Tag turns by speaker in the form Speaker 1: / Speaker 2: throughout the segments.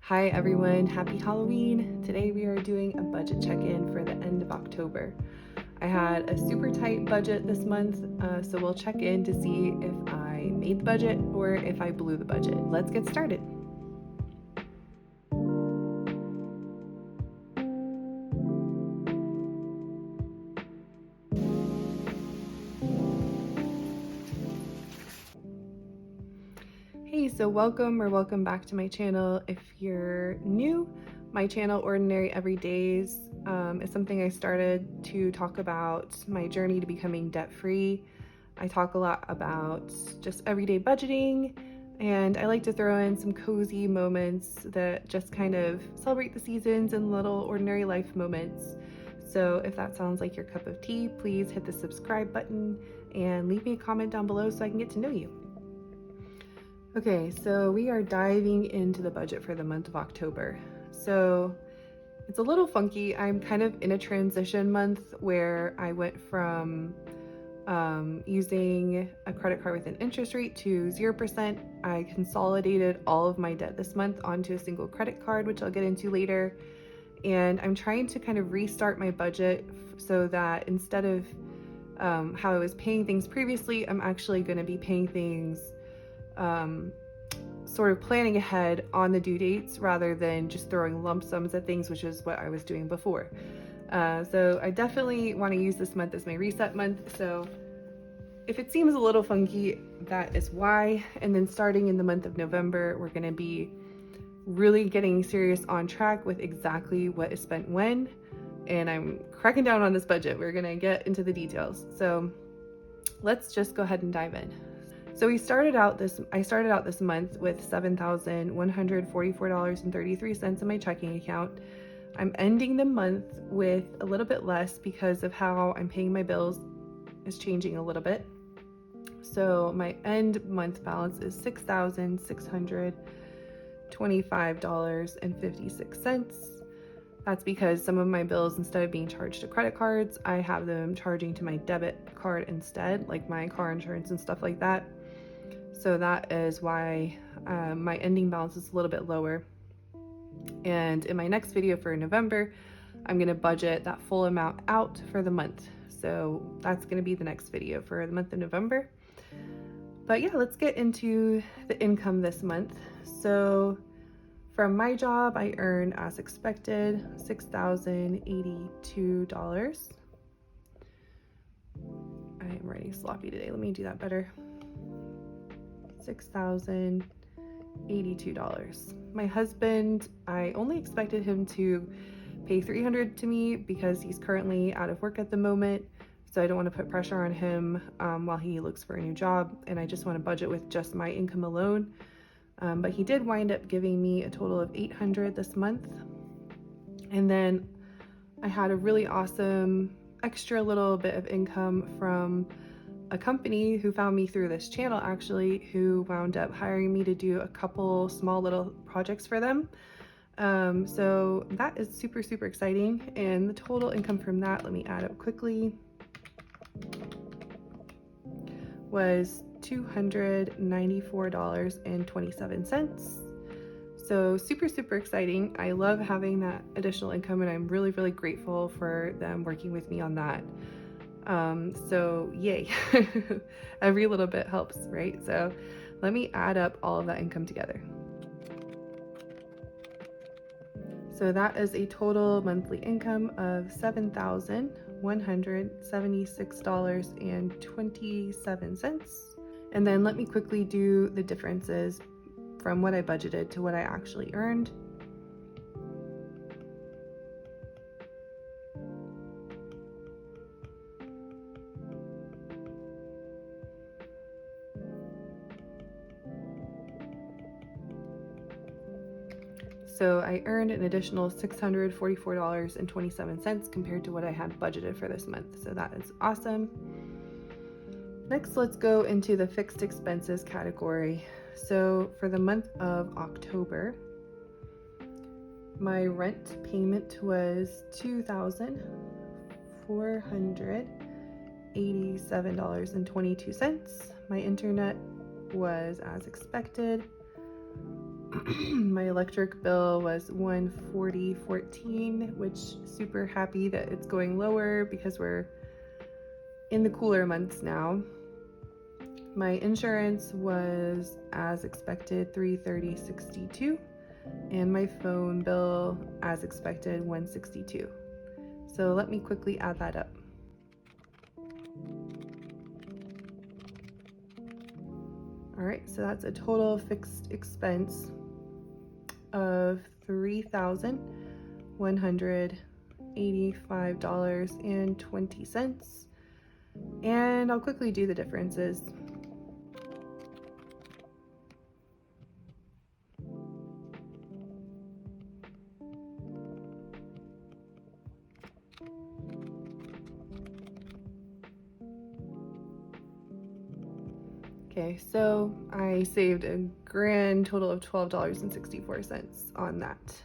Speaker 1: Hi everyone, happy Halloween. Today we are doing a budget check-in for the end of October. I had a super tight budget this month, so we'll check in to see if I made the budget or if I blew the budget. Let's get started. Hey, so welcome back to my channel. If you're new, my channel Ordinary Everydays is something I started to talk about my journey to becoming debt-free. I talk a lot about just everyday budgeting, and I like to throw in some cozy moments that just kind of celebrate the seasons and little ordinary life moments. So if that sounds like your cup of tea, please hit the subscribe button and leave me a comment down below so I can get to know you. Okay, so we are diving into the budget for the month of October. So it's a little funky. I'm kind of in a transition month where I went from using a credit card with an interest rate to 0%. I consolidated all of my debt this month onto a single credit card, which I'll get into later. And I'm trying to kind of restart my budget so that instead of how I was paying things previously, I'm actually going to be paying things sort of planning ahead on the due dates rather than just throwing lump sums at things, which is what I was doing before. So I definitely want to use this month as my reset month. So if it seems a little funky, that is why. And then starting in the month of November, we're going to be really getting serious on track with exactly what is spent when. And I'm cracking down on this budget. We're going to get into the details. So let's just go ahead and dive in. So I started out this month with $7,144.33 in my checking account. I'm ending the month with a little bit less because of how I'm paying my bills is changing a little bit. So my end month balance is $6,625.56. That's because some of my bills, instead of being charged to credit cards, I have them charging to my debit card instead, like my car insurance and stuff like that. So that is why my ending balance is a little bit lower. And in my next video for November, I'm going to budget that full amount out for the month. So that's going to be the next video for the month of November. But yeah, let's get into the income this month. So from my job, I earned, as expected, $6,082. I am writing sloppy today. Let me do that better. $6,082. My husband, I only expected him to pay $300 to me because he's currently out of work at the moment. So I don't want to put pressure on him while he looks for a new job. And I just want to budget with just my income alone. But he did wind up giving me a total of $800 this month. And then I had a really awesome extra little bit of income from a company who found me through this channel, actually, who wound up hiring me to do a couple small little projects for them. So that is super, super exciting. And the total income from that, let me add up quickly, was $294.27. So super, super exciting. I love having that additional income, and I'm really, really grateful for them working with me on that. So yay. Every little bit helps, right? So let me add up all of that income together. So that is a total monthly income of $7,176.27. And then let me quickly do the differences from what I budgeted to what I actually earned. So I earned an additional $644.27 compared to what I had budgeted for this month. So that is awesome. Next, let's go into the fixed expenses category. So for the month of October, my rent payment was $2,487.22. My internet was as expected. My electric bill was $140.14, which super happy that it's going lower because we're in the cooler months now. My insurance was, as expected, $330.62, and my phone bill, as expected, $162. So let me quickly add that up. All right, so that's a total fixed expense of $3,185.20. And I'll quickly do the differences. Okay, so I saved a grand total of $12.64 on that.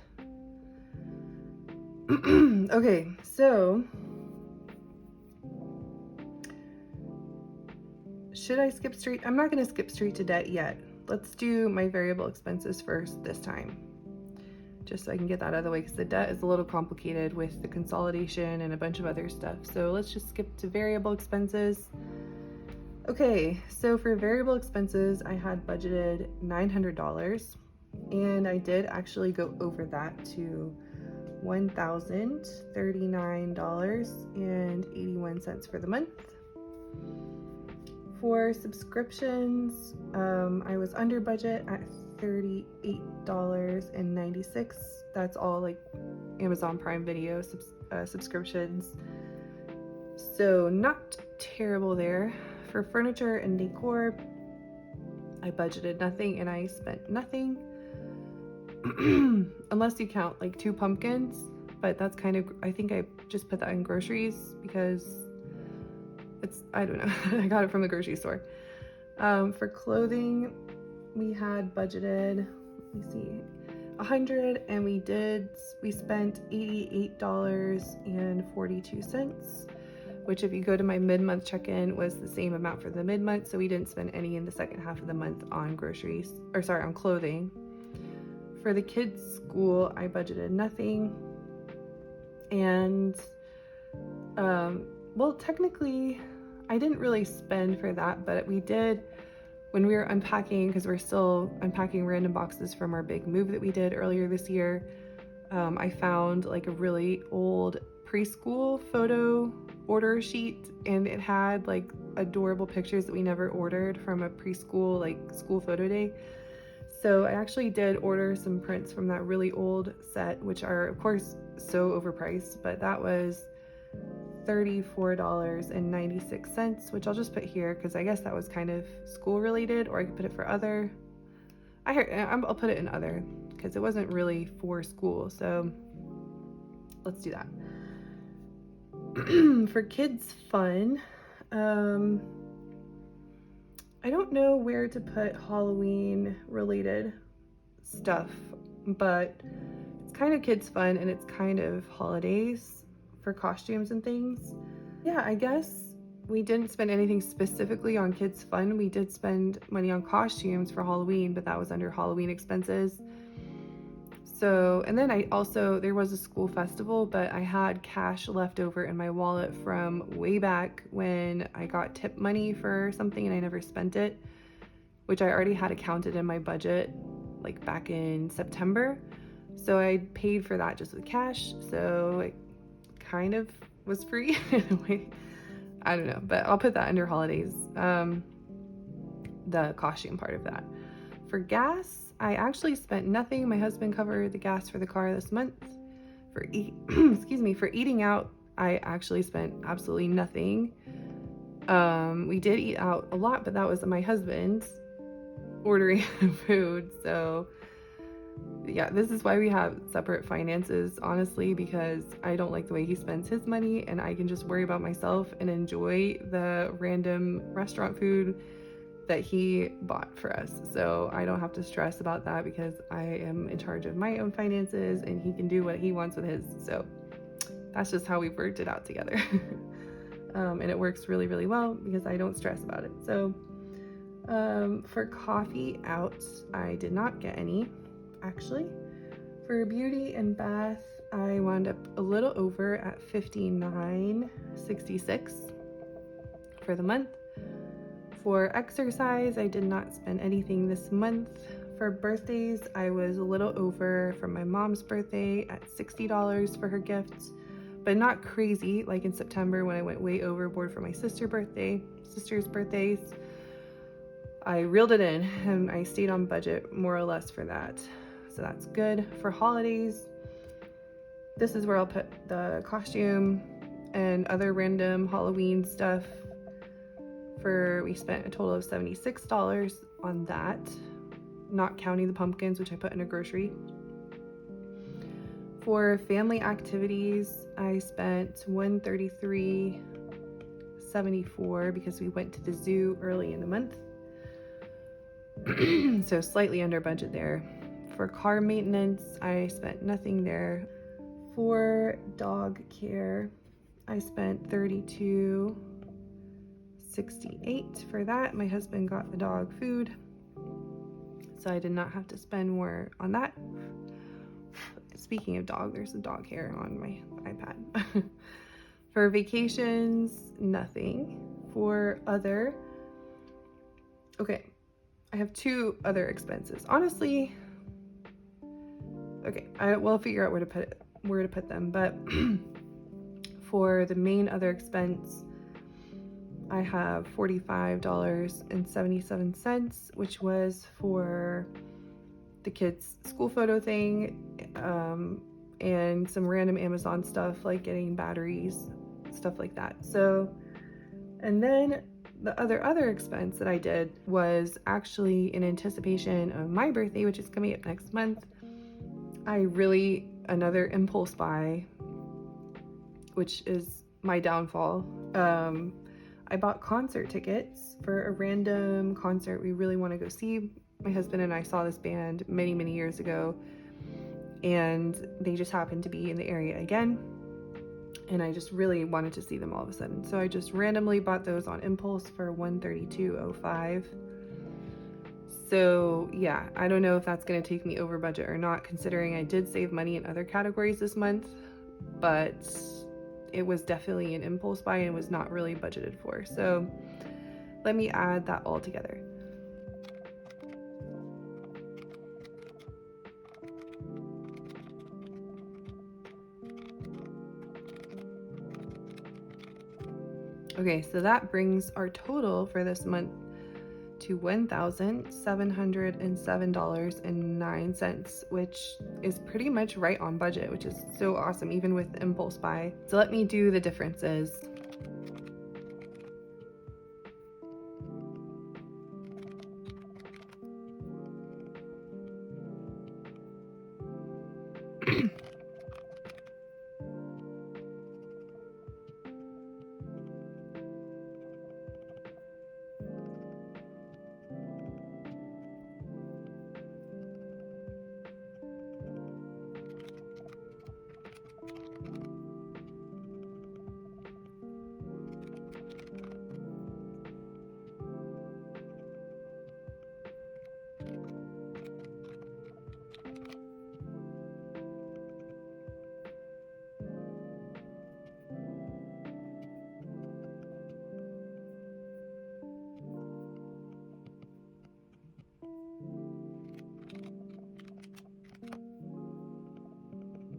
Speaker 1: Okay, so should I skip straight? I'm not going to skip straight to debt yet. Let's do my variable expenses first this time, just so I can get that out of the way, because the debt is a little complicated with the consolidation and a bunch of other stuff. So let's just skip to variable expenses. Okay, so for variable expenses, I had budgeted $900, and I did actually go over that to $1,039.81 for the month. For subscriptions, I was under budget at $38.96. That's all like Amazon Prime Video subscriptions. So not terrible there. For furniture and decor, I budgeted nothing and I spent nothing. Unless you count like 2 pumpkins, but that's kind of, I think I just put that in groceries because it's, I don't know, I got it from the grocery store. For clothing, we had budgeted, let me see, 100, and we spent $88.42, which if you go to my mid-month check-in was the same amount for the mid-month, so we didn't spend any in the second half of the month on groceries, or sorry, on clothing. For the kids' school, I budgeted nothing, and well, technically, I didn't really spend for that, but we did, when we were unpacking, because we're still unpacking random boxes from our big move that we did earlier this year, I found like a really old preschool photo order sheet, and it had like adorable pictures that we never ordered from a preschool like school photo day. So I actually did order some prints from that really old set, which are of course so overpriced, but that was $34.96, which I'll just put here because I guess that was kind of school related, or I could put it for other. I'll put it in other because it wasn't really for school, so let's do that. For kids fun, I don't know where to put Halloween related stuff, but it's kind of kids fun and it's kind of holidays for costumes and things. Yeah, I guess we didn't spend anything specifically on kids fun. We did spend money on costumes for Halloween, but that was under Halloween expenses. So, and then there was a school festival, but I had cash left over in my wallet from way back when I got tip money for something and I never spent it, which I already had accounted in my budget like back in September. So I paid for that just with cash. So it kind of was free in a way. I don't know, but I'll put that under holidays, the costume part of that. For gas, I actually spent nothing. My husband covered the gas for the car this month. For for eating out, I actually spent absolutely nothing. We did eat out a lot, but that was my husband's ordering food. So yeah, this is why we have separate finances, honestly, because I don't like the way he spends his money, and I can just worry about myself and enjoy the random restaurant food that he bought for us. So I don't have to stress about that because I am in charge of my own finances and he can do what he wants with his. So that's just how we've worked it out together. And it works really, really well because I don't stress about it. So for coffee out, I did not get any. actually. For beauty and bath, I wound up a little over at $59.66 for the month. For exercise, I did not spend anything this month. For birthdays, I was a little over for my mom's birthday at $60 for her gifts, but not crazy like in September when I went way overboard for my sister's birthdays. I reeled it in and I stayed on budget more or less for that. So that's good. For holidays, this is where I'll put the costume and other random Halloween stuff. We spent a total of $76 on that, not counting the pumpkins, which I put in a grocery. For family activities, I spent $133.74 because we went to the zoo early in the month. So slightly under budget there. For car maintenance, I spent nothing there. For dog care, I spent $32.68 for that. My husband got the dog food, so I did not have to spend more on that. Speaking of dog, there's a dog hair on my iPad. For vacations, nothing. For other, okay, I have two other expenses. Honestly, okay, we'll figure out where to put them, but for the main other expense, I have $45.77, which was for the kids' school photo thing, and some random Amazon stuff like getting batteries, stuff like that. So, and then the other expense that I did was actually in anticipation of my birthday, which is coming up next month. Another impulse buy, which is my downfall. I bought concert tickets for a random concert we really want to go see. My husband and I saw this band many, many years ago, and they just happened to be in the area again, and I just really wanted to see them all of a sudden. So I just randomly bought those on impulse for $132.05. So yeah, I don't know if that's going to take me over budget or not, considering I did save money in other categories this month, but it was definitely an impulse buy and was not really budgeted for. So let me add that all together. Okay, so that brings our total for this month to $1,707.09, which is pretty much right on budget, which is so awesome, even with the impulse buy. So let me do the differences.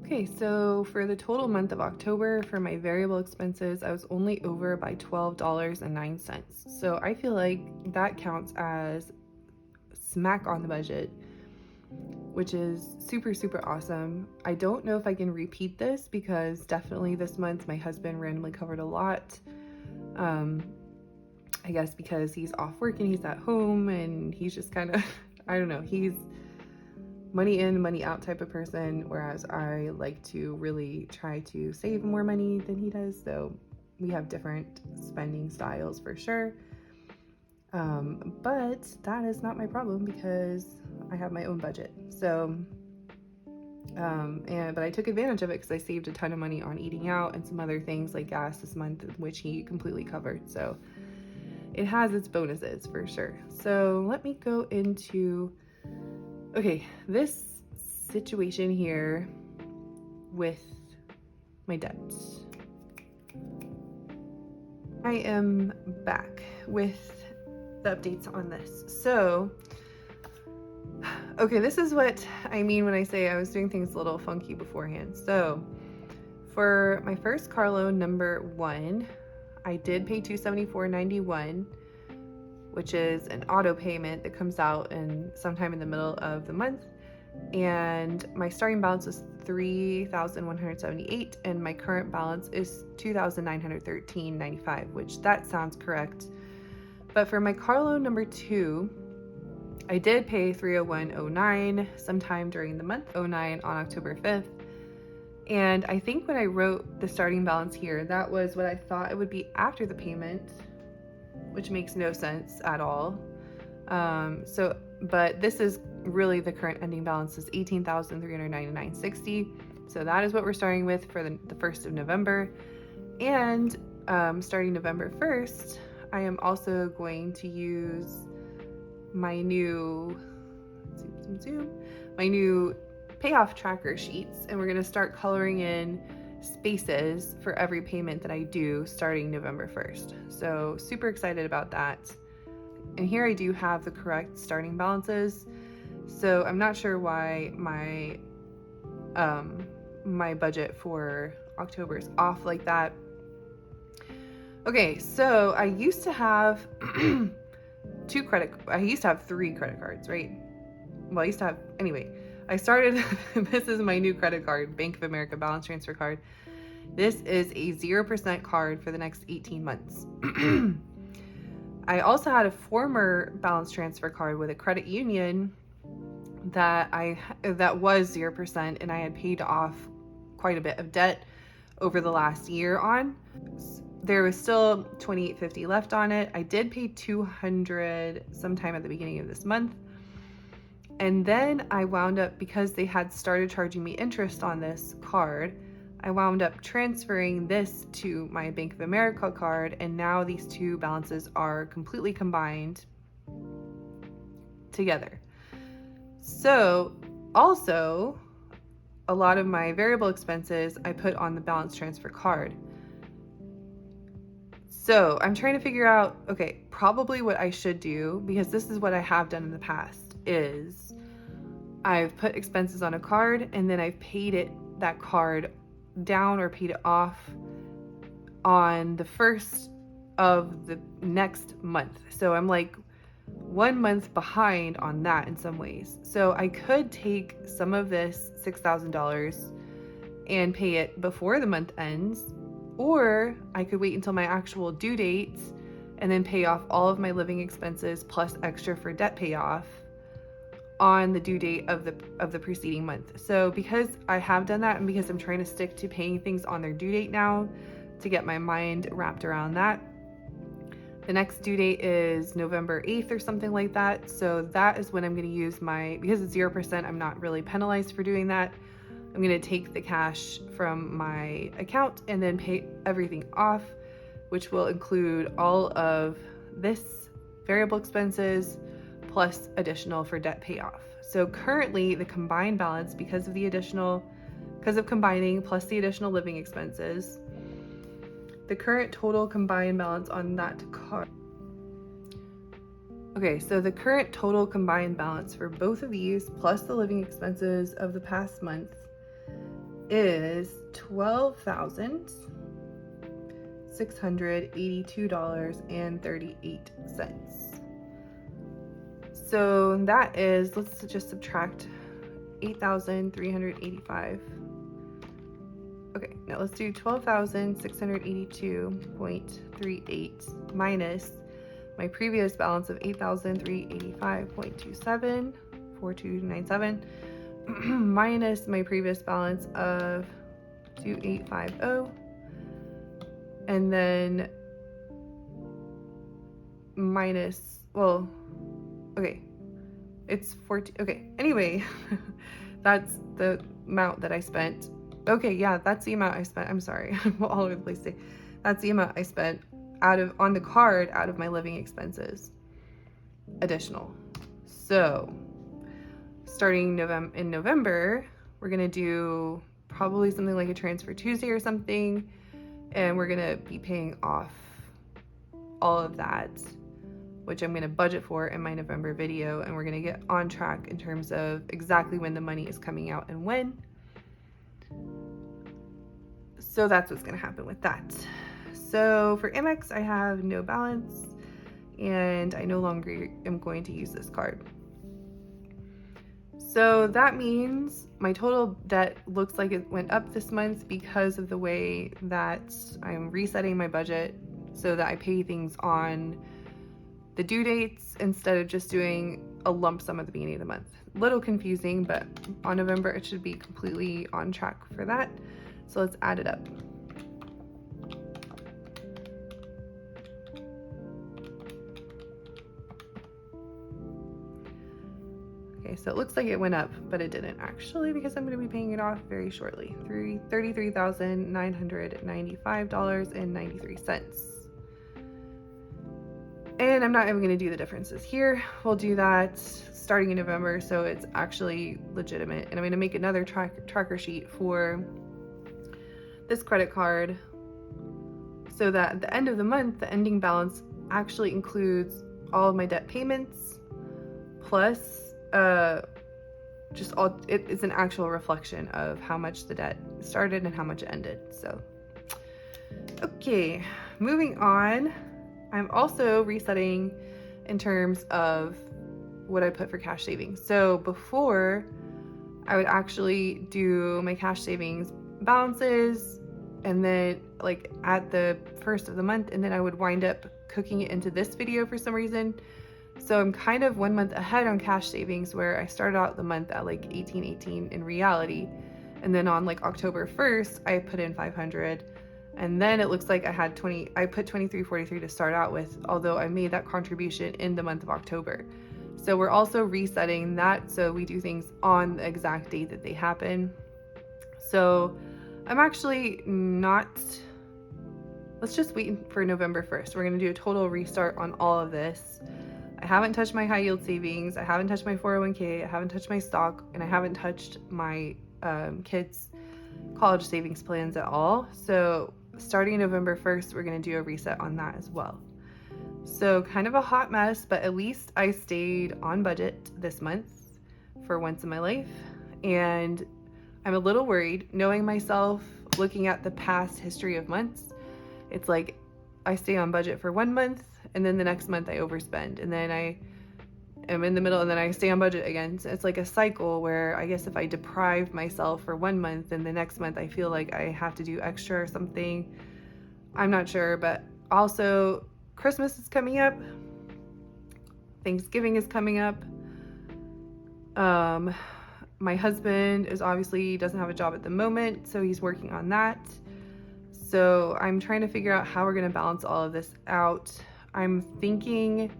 Speaker 1: Okay, so for the total month of October, for my variable expenses, I was only over by $12.09. So I feel like that counts as smack on the budget, which is super, super awesome. I don't know if I can repeat this because definitely this month my husband randomly covered a lot. I guess because he's off work and he's at home and he's just kind of, I don't know, he's money in, money out type of person, whereas I like to really try to save more money than he does. So we have different spending styles for sure. But that is not my problem because I have my own budget. So, but I took advantage of it because I saved a ton of money on eating out and some other things like gas this month, which he completely covered. So it has its bonuses for sure. So let me go into, okay, this situation here with my debts. I am back with the updates on this. So, okay, this is what I mean when I say I was doing things a little funky beforehand. So, for my first car loan, number 1, I did pay $274.91, which is an auto payment that comes out sometime in the middle of the month. And my starting balance was $3,178, and my current balance is $2,913.95, which that sounds correct. But for my car loan number 2, I did pay $301.09 sometime during the month 09 on October 5th. And I think when I wrote the starting balance here, that was what I thought it would be after the payment, which makes no sense at all. But this is really the current ending balance is $18,399.60. So that is what we're starting with for the 1st of November. And starting November 1st, I am also going to use my new, my new payoff tracker sheets, and we're going to start coloring in spaces for every payment that I do starting November 1st. So super excited about that. And here I do have the correct starting balances. So I'm not sure why my my budget for October is off like that. Okay, so I used to have I used to have 3 credit cards, right? Well, I used to have, anyway, I started, this is my new credit card, Bank of America balance transfer card. This is a 0% card for the next 18 months. I also had a former balance transfer card with a credit union that was 0%, and I had paid off quite a bit of debt over the last year on. There was still $28.50 left on it. I did pay $200 sometime at the beginning of this month. And then I wound up, because they had started charging me interest on this card, I wound up transferring this to my Bank of America card, and now these two balances are completely combined together. So also, a lot of my variable expenses I put on the balance transfer card. So I'm trying to figure out, okay, probably what I should do, because this is what I have done in the past, is I've put expenses on a card and then I've paid that card down or paid it off on the 1st of the next month. So I'm like 1 month behind on that in some ways. So I could take some of this $6,000 and pay it before the month ends, or I could wait until my actual due date and then pay off all of my living expenses plus extra for debt payoff on the due date of the preceding month. So because I have done that, and because I'm trying to stick to paying things on their due date now to get my mind wrapped around that, the next due date is November 8th or something like that. So that is when I'm going to use because it's 0%, I'm not really penalized for doing that. I'm going to take the cash from my account and then pay everything off, which will include all of this variable expenses plus additional for debt payoff. So currently the combined balance, because of combining plus the additional living expenses, the current total combined balance on that card. Okay, so the current total combined balance for both of these plus the living expenses of the past month is $12,682.38. So that is, let's just subtract 8,385. Okay, now let's do 12,682.38 minus my previous balance of 8,385.27, 4297, minus my previous balance of 2850, and then minus, well, okay, it's 14, okay, anyway, that's the amount that I spent. Okay, yeah, that's the amount I spent. I'm sorry, I'm all over the place today. That's the amount I spent on the card out of my living expenses additional. So starting in November, we're gonna do probably something like a transfer Tuesday or something, and we're gonna be paying off all of that, which I'm gonna budget for in my November video, and we're gonna get on track in terms of exactly when the money is coming out and when. So that's what's gonna happen with that. So for Amex, I have no balance, and I no longer am going to use this card. So that means my total debt looks like it went up this month because of the way that I'm resetting my budget so that I pay things on the due dates instead of just doing a lump sum at the beginning of the month. Little confusing, but on November it should be completely on track for that. So let's add it up. Okay, so it looks like it went up, but it didn't actually, because I'm going to be paying it off very shortly. $33,995.93. And I'm not even going to do the differences here. We'll do that starting in November, so it's actually legitimate. And I'm going to make another tracker sheet for this credit card so that at the end of the month, the ending balance actually includes all of my debt payments plus just all, it's an actual reflection of how much the debt started and how much it ended. So, okay, moving on. I'm also resetting in terms of what I put for cash savings. So before, I would actually do my cash savings balances and then like at the first of the month, and then I would wind up cooking it into this video for some reason. So I'm kind of 1 month ahead on cash savings, where I started out the month at like 1818 in reality. And then on like October 1st, I put in 500. And then it looks like I put 2343 to start out with, although I made that contribution in the month of October. So we're also resetting that so we do things on the exact date that they happen. So I'm actually let's just wait for November 1st. We're gonna do a total restart on all of this. I haven't touched my high yield savings, I haven't touched my 401k, I haven't touched my stock, and I haven't touched my kids' college savings plans at all. So starting November 1st, we're gonna do a reset on that as well. So kind of a hot mess, but at least I stayed on budget this month for once in my life. And I'm a little worried, knowing myself, looking at the past history of months. It's like I stay on budget for 1 month, and then the next month I overspend, and then I am in the middle, and then I stay on budget again. So it's like a cycle where I guess if I deprive myself for 1 month, then the next month I feel like I have to do extra or something. I'm not sure, but also Christmas is coming up. Thanksgiving is coming up. My husband doesn't have a job at the moment, so he's working on that. So I'm trying to figure out how we're going to balance all of this out. I'm thinking,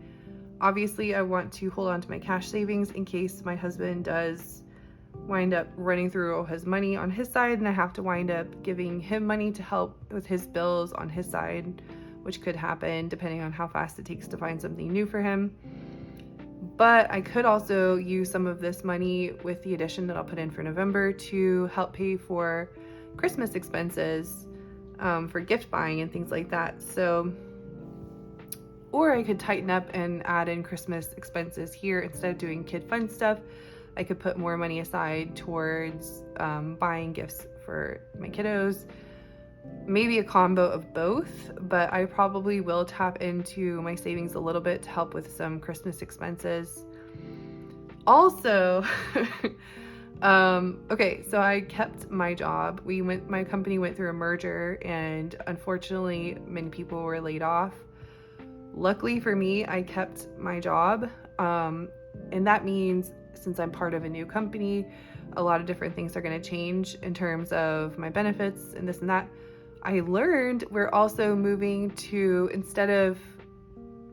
Speaker 1: obviously, I want to hold on to my cash savings in case my husband does wind up running through all his money on his side, and I have to wind up giving him money to help with his bills on his side, which could happen depending on how fast it takes to find something new for him. But I could also use some of this money with the addition that I'll put in for November to help pay for Christmas expenses, for gift buying and things like that. So, or I could tighten up and add in Christmas expenses here instead of doing kid fun stuff. I could put more money aside towards buying gifts for my kiddos. Maybe a combo of both, but I probably will tap into my savings a little bit to help with some Christmas expenses. Also, okay, so I kept my job. My company went through a merger, and unfortunately, many people were laid off. Luckily for me, I kept my job, and that means since I'm part of a new company, a lot of different things are going to change in terms of my benefits and this and that. I learned we're also moving to, instead of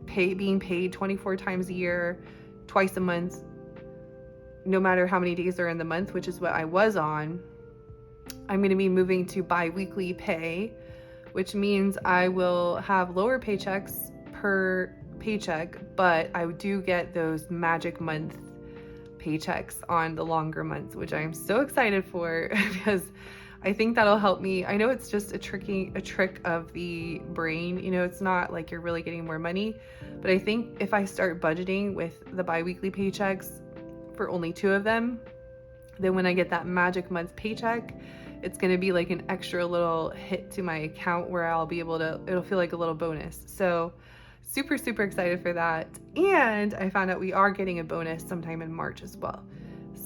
Speaker 1: being paid 24 times a year, twice a month, no matter how many days are in the month, which is what I was on, I'm going to be moving to bi-weekly pay, which means I will have lower paychecks per paycheck, but I do get those magic month paychecks on the longer months, which I'm so excited for because I think that'll help me. I know it's just a trick of the brain, you know, it's not like you're really getting more money, but I think if I start budgeting with the bi-weekly paychecks for only 2 of them, then when I get that magic month paycheck, it's going to be like an extra little hit to my account where I'll be able to, it'll feel like a little bonus. So super excited for that. And I found out we are getting a bonus sometime in March as well.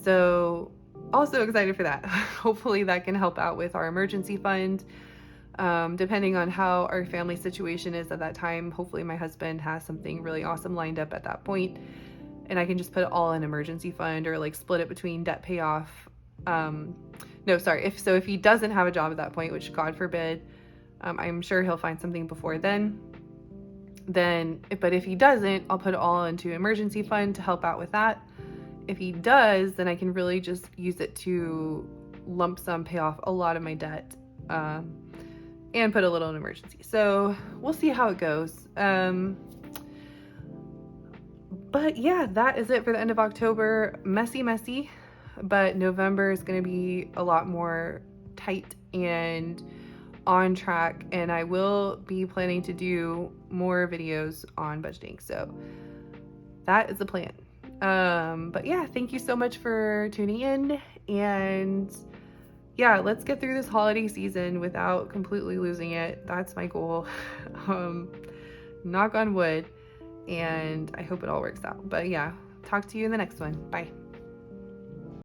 Speaker 1: So also excited for that. Hopefully that can help out with our emergency fund. Depending on how our family situation is at that time, hopefully my husband has something really awesome lined up at that point, and I can just put it all in emergency fund or like split it between debt payoff. No, sorry. If he doesn't have a job at that point, which God forbid, I'm sure he'll find something before then. But if he doesn't, I'll put it all into emergency fund to help out with that. If he does, then I can really just use it to lump sum pay off a lot of my debt, and put a little in emergency. So we'll see how it goes. But yeah, that is it for the end of October. Messy, but November is going to be a lot more tight and on track, and I will be planning to do more videos on budgeting. So that is the plan. But yeah, thank you so much for tuning in, and yeah, let's get through this holiday season without completely losing it. That's my goal. Knock on wood, and I hope it all works out. But yeah, talk to you in the next one. Bye.